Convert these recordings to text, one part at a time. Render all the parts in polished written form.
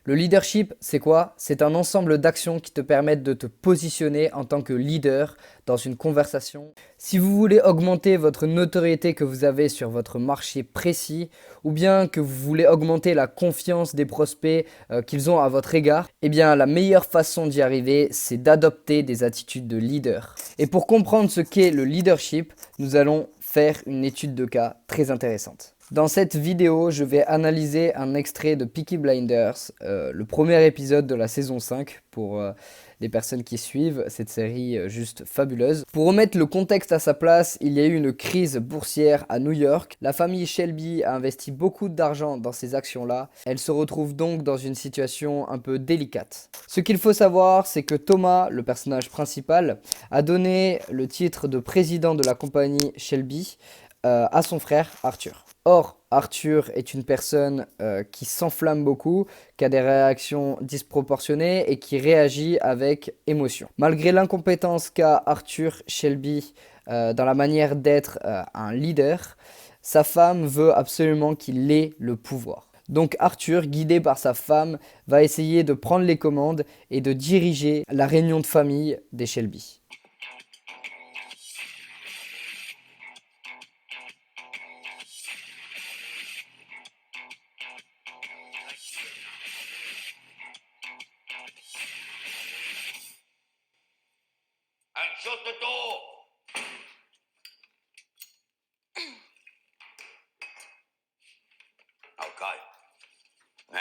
Le leadership, c'est quoi? C'est un ensemble d'actions qui te permettent de te positionner en tant que leader dans une conversation. Si vous voulez augmenter votre notoriété que vous avez sur votre marché précis, ou bien que vous voulez augmenter la confiance des prospects qu'ils ont à votre égard, eh bien la meilleure façon d'y arriver, c'est d'adopter des attitudes de leader. Et pour comprendre ce qu'est le leadership, nous allons faire une étude de cas très intéressante. Dans cette vidéo, je vais analyser un extrait de Peaky Blinders, le premier épisode de la saison 5 pour les personnes qui suivent cette série juste fabuleuse. Pour remettre le contexte à sa place, il y a eu une crise boursière à New York. La famille Shelby a investi beaucoup d'argent dans ces actions-là. Elle se retrouve donc dans une situation un peu délicate. Ce qu'il faut savoir, c'est que Thomas, le personnage principal, a donné le titre de président de la compagnie Shelby à son frère Arthur. Or, Arthur est une personne qui s'enflamme beaucoup, qui a des réactions disproportionnées et qui réagit avec émotion. Malgré l'incompétence qu'a Arthur Shelby dans la manière d'être un leader, sa femme veut absolument qu'il ait le pouvoir. Donc Arthur, guidé par sa femme, va essayer de prendre les commandes et de diriger la réunion de famille des Shelby. And shut the door. Okay. Now.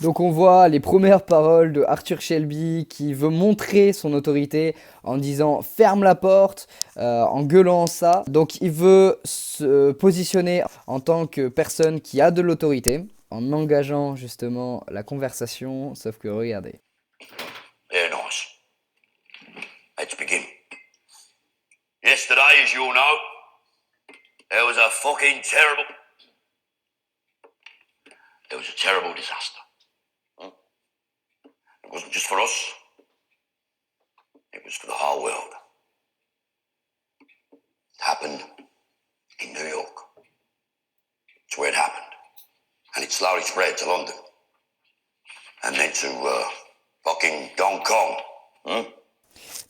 Donc on voit les premières paroles de Arthur Shelby qui veut montrer son autorité en disant ferme la porte, en gueulant ça. Donc il veut se positionner en tant que personne qui a de l'autorité en engageant justement la conversation, sauf que regardez. Very nice. Let's begin. Yesterday, as you all know, there was a terrible disaster. It wasn't just for us. It was for the whole world. It happened in New York. It's where it happened. And it slowly spread to London. And then to fucking Hong Kong.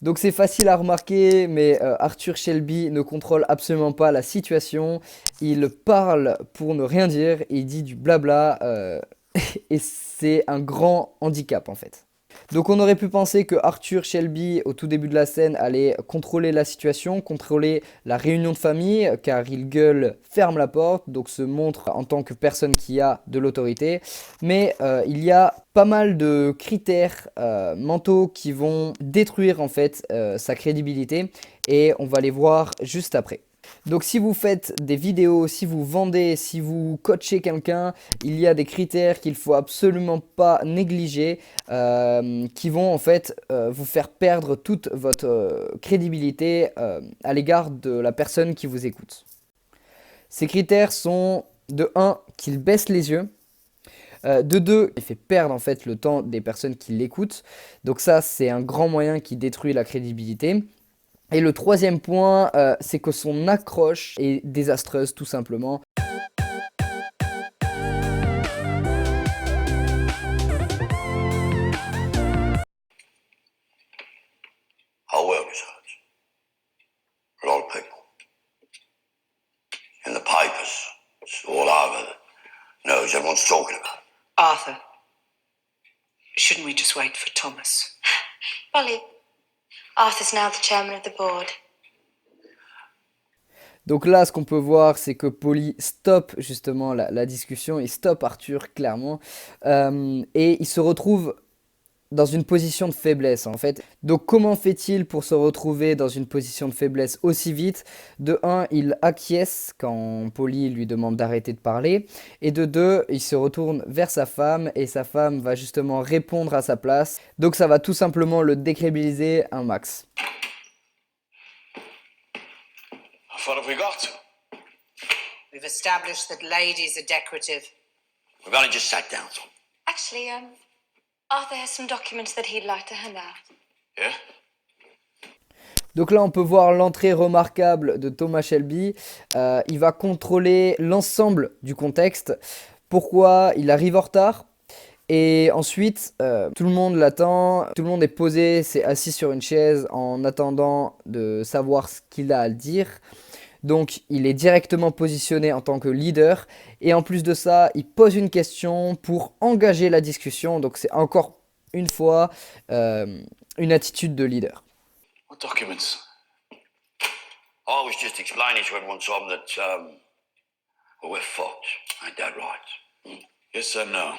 Donc c'est facile à remarquer, mais Arthur Shelby ne contrôle absolument pas la situation. Il parle pour ne rien dire, il dit du blabla et c'est un grand handicap en fait. Donc on aurait pu penser que Arthur Shelby, au tout début de la scène, allait contrôler la situation, contrôler la réunion de famille, car il gueule « ferme la porte », donc se montre en tant que personne qui a de l'autorité. Mais il y a pas mal de critères mentaux qui vont détruire en fait sa crédibilité, et on va les voir juste après. Donc si vous faites des vidéos, si vous vendez, si vous coachez quelqu'un, il y a des critères qu'il ne faut absolument pas négliger qui vont en fait vous faire perdre toute votre crédibilité à l'égard de la personne qui vous écoute. Ces critères sont de 1, qu'il baisse les yeux. De 2, il fait perdre en fait le temps des personnes qui l'écoutent. Donc ça, c'est un grand moyen qui détruit la crédibilité. Et le troisième point, c'est que son accroche est désastreuse tout simplement. Whole world is hurt. A lot of people. In the papers, it's all over. Knows everyone's talking about it. Arthur, shouldn't we just wait for Thomas? Polly, Arthur's now the chairman of the board. Donc là, ce qu'on peut voir, c'est que Polly stoppe justement la discussion, il stoppe Arthur clairement, et il se retrouve dans une position de faiblesse en fait. Donc comment fait-il pour se retrouver dans une position de faiblesse aussi vite? De 1, il acquiesce quand Polly lui demande d'arrêter de parler, et de 2, il se retourne vers sa femme et sa femme va justement répondre à sa place. Donc ça va tout simplement le décrédibiliser un max. What have we got? We've established that ladies are decorative. We've only just sat down. Actually, Arthur has some documents that he'd like to hand out. Yeah? Donc là, on peut voir l'entrée remarquable de Thomas Shelby. Il va contrôler l'ensemble du contexte. Pourquoi il arrive en retard? Et ensuite, tout le monde l'attend, tout le monde est posé, c'est assis sur une chaise en attendant de savoir ce qu'il a à dire. Donc il est directement positionné en tant que leader et en plus de ça, il pose une question pour engager la discussion. Donc c'est encore une fois une attitude de leader. What documents? I was just explaining to everyone, Tom, that, well, we're fucked. Ain't that right? Yes and no.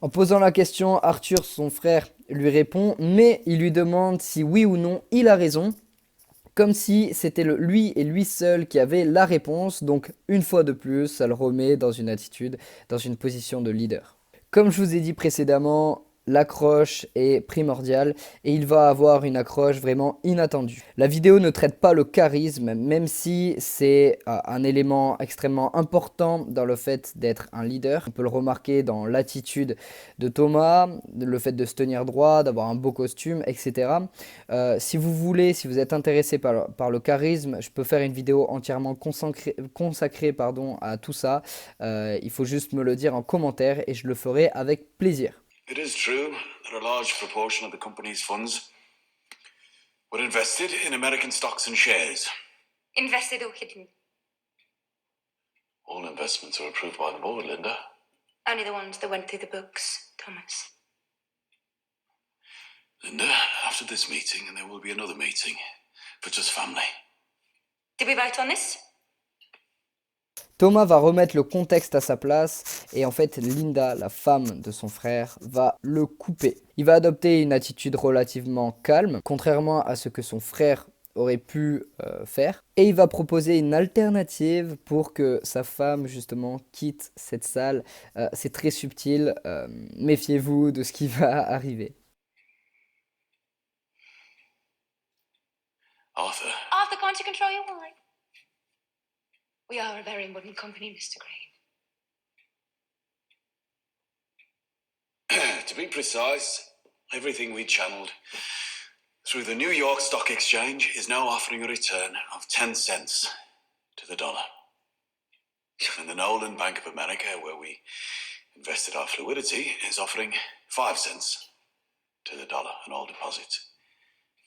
En posant la question, Arthur, son frère, lui répond, mais il lui demande si oui ou non il a raison, comme si c'était lui et lui seul qui avait la réponse. Donc une fois de plus, ça le remet dans une attitude, dans une position de leader. Comme je vous ai dit précédemment, l'accroche est primordiale et il va avoir une accroche vraiment inattendue. La vidéo ne traite pas le charisme, même si c'est un élément extrêmement important dans le fait d'être un leader. On peut le remarquer dans l'attitude de Thomas, le fait de se tenir droit, d'avoir un beau costume, etc. Si vous voulez, si vous êtes intéressé par le charisme, je peux faire une vidéo entièrement consacrée à tout ça. Il faut juste me le dire en commentaire et je le ferai avec plaisir. It is true that a large proportion of the company's funds were invested in American stocks and shares. Invested or hidden? All investments are approved by the board, Linda. Only the ones that went through the books, Thomas. Linda, after this meeting, and there will be another meeting for just family. Did we vote on this? Thomas va remettre le contexte à sa place et en fait Linda, la femme de son frère, va le couper. Il va adopter une attitude relativement calme, contrairement à ce que son frère aurait pu faire. Et il va proposer une alternative pour que sa femme justement quitte cette salle. C'est très subtil, méfiez-vous de ce qui va arriver. Arthur, Arthur, can't you control your wine? We are a very modern company, Mr. Crane. to be precise, everything we channeled through the New York Stock Exchange is now offering a return of 10 cents to the dollar. And the Nolan Bank of America, where we invested our fluidity, is offering 5 cents to the dollar on all deposits.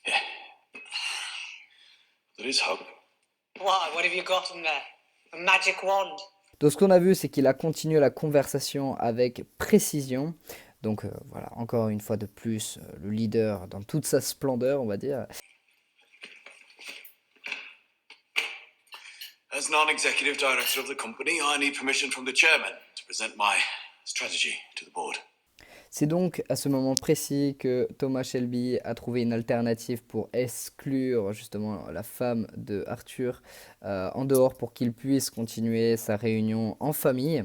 Yeah. There is hope. Why? What have you got in there? A magic wand? Donc ce qu'on a vu, c'est qu'il a continué la conversation avec précision. Donc voilà, encore une fois de plus, le leader dans toute sa splendeur, on va dire. As non-executive director of the company, I need permission from the chairman to present my strategy to the board. C'est donc à ce moment précis que Thomas Shelby a trouvé une alternative pour exclure justement la femme de Arthur en dehors pour qu'il puisse continuer sa réunion en famille.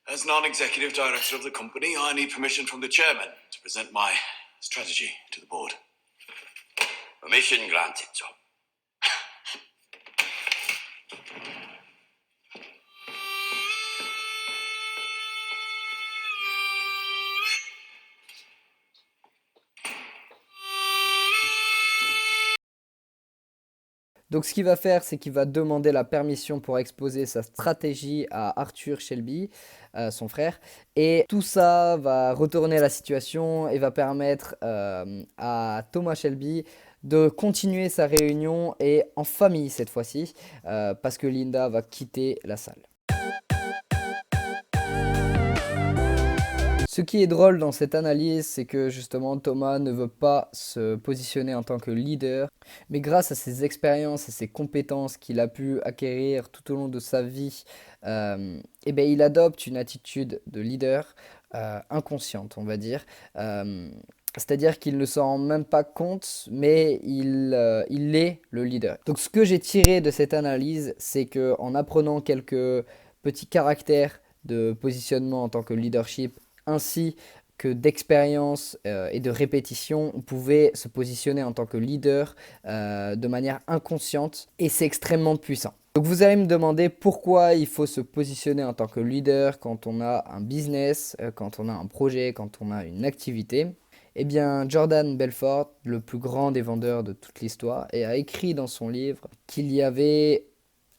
As non-executive director of the company, I need permission from the chairman to present my strategy to the board. Permission granted, Tom. Donc ce qu'il va faire, c'est qu'il va demander la permission pour exposer sa stratégie à Arthur Shelby, son frère. Et tout ça va retourner la situation et va permettre à Thomas Shelby de continuer sa réunion et en famille cette fois-ci, parce que Linda va quitter la salle. Ce qui est drôle dans cette analyse, c'est que justement Thomas ne veut pas se positionner en tant que leader, mais grâce à ses expériences et ses compétences qu'il a pu acquérir tout au long de sa vie, il adopte une attitude de leader inconsciente, on va dire. C'est-à-dire qu'il ne s'en rend même pas compte, mais il est le leader. Donc ce que j'ai tiré de cette analyse, c'est qu'en apprenant quelques petits caractères de positionnement en tant que leadership, ainsi que d'expérience et de répétition, on pouvait se positionner en tant que leader de manière inconsciente et c'est extrêmement puissant. Donc vous allez me demander pourquoi il faut se positionner en tant que leader quand on a un business, quand on a un projet, quand on a une activité. Eh bien, Jordan Belfort, le plus grand des vendeurs de toute l'histoire, a écrit dans son livre qu'il y avait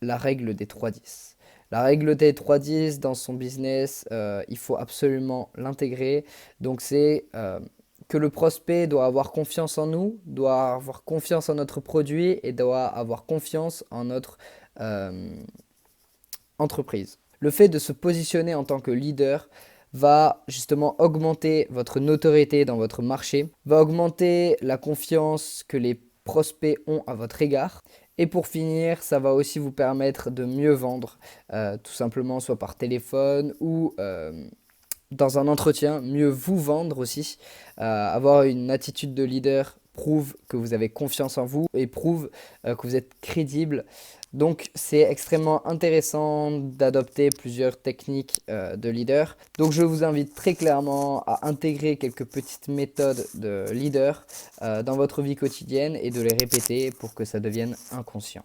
la règle des 3-10. La règle T310 dans son business, il faut absolument l'intégrer. Donc c'est que le prospect doit avoir confiance en nous, doit avoir confiance en notre produit et doit avoir confiance en notre entreprise. Le fait de se positionner en tant que leader va justement augmenter votre notoriété dans votre marché, va augmenter la confiance que les prospects ont à votre égard. Et pour finir, ça va aussi vous permettre de mieux vendre, tout simplement soit par téléphone ou dans un entretien, mieux vous vendre aussi. Avoir une attitude de leader prouve que vous avez confiance en vous et prouve que vous êtes crédible. Donc c'est extrêmement intéressant d'adopter plusieurs techniques de leader. Donc je vous invite très clairement à intégrer quelques petites méthodes de leader dans votre vie quotidienne et de les répéter pour que ça devienne inconscient.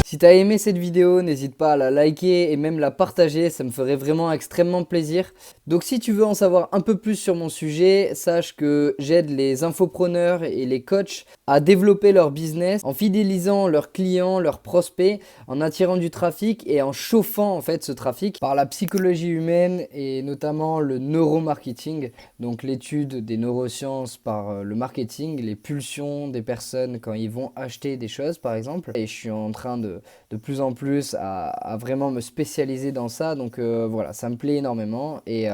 Si tu as aimé cette vidéo, n'hésite pas à la liker et même la partager, ça me ferait vraiment extrêmement plaisir. Donc si tu veux en savoir un peu plus sur mon sujet, sache que j'aide les infopreneurs et les coachs à développer leur business en fidélisant leurs clients, leurs prospects, en attirant du trafic et en chauffant en fait ce trafic par la psychologie humaine et notamment le neuromarketing, donc l'étude des neurosciences par le marketing, les pulsions des personnes quand ils vont acheter des choses par exemple. Et je suis en train de plus en plus à vraiment me spécialiser dans ça, donc voilà, ça me plaît énormément et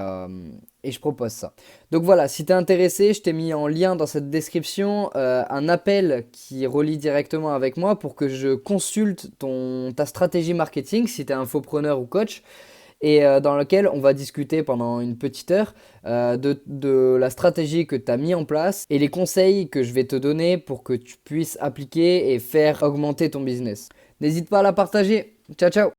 je propose ça. Donc voilà, si tu es intéressé, je t'ai mis en lien dans cette description un appel qui relie directement avec moi pour que je consulte ta stratégie marketing si tu es infopreneur ou coach et dans lequel on va discuter pendant une petite heure de la stratégie que tu as mis en place et les conseils que je vais te donner pour que tu puisses appliquer et faire augmenter ton business. N'hésite pas à la partager. Ciao, ciao!